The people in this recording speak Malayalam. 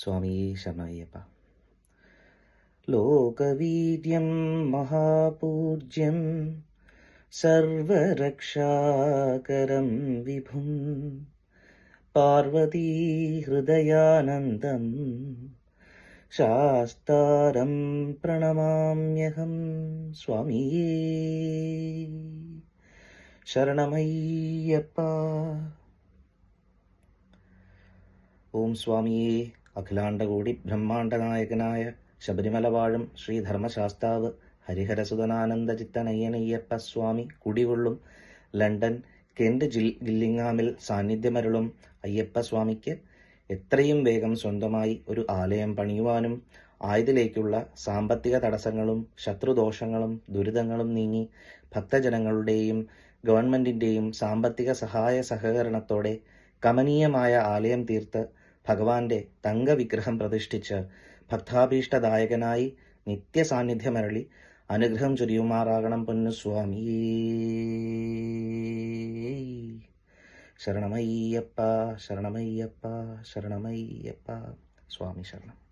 സ്വാമിയേ ശരണയ്യപ്പ. ലോകവീര്യം മഹാപൂജ്യം സർവരക്ഷാകരം വിഭും പാർവതീഹൃദയാനന്ദം ശാസ്താരം പ്രണമാമ്യഹം. സ്വാമിയേ ശരണമയ്യപ്പ. ഓം സ്വാമിയേ. അഖിലാണ്ടകോടി ബ്രഹ്മാണ്ടനായകനായ ശബരിമല വാഴും ശ്രീധർമ്മശാസ്താവ് ഹരിഹരസുതനാനന്ദചിത്തനയ്യനയ്യപ്പ സ്വാമി കുടികൊള്ളും ലണ്ടൻ കെന്റ് ഗില്ലിങ്ങാമിൽ സാന്നിധ്യമരുളും അയ്യപ്പ സ്വാമിക്ക് എത്രയും വേഗം സ്വന്തമായി ഒരു ആലയം പണിയുവാനും ആയതിലേക്കുള്ള സാമ്പത്തിക തടസ്സങ്ങളും ശത്രുദോഷങ്ങളും ദുരിതങ്ങളും നീങ്ങി ഭക്തജനങ്ങളുടെയും ഗവൺമെന്റിന്റെയും സാമ്പത്തിക സഹായ സഹകരണത്തോടെ കമനീയമായ ആലയം തീർത്ത് ഭഗവാന്റെ തങ്കവിഗ്രഹം പ്രതിഷ്ഠിച്ച് ഭക്താഭീഷ്ടദായകനായി നിത്യസാന്നിധ്യമരളി അനുഗ്രഹം ചൊരിയുമാറാകണം പൊന്നുസ്വാമി. ശരണമയ്യപ്പ ശരണമയ്യപ്പ ശരണമയ്യപ്പ. സ്വാമി ശരണം.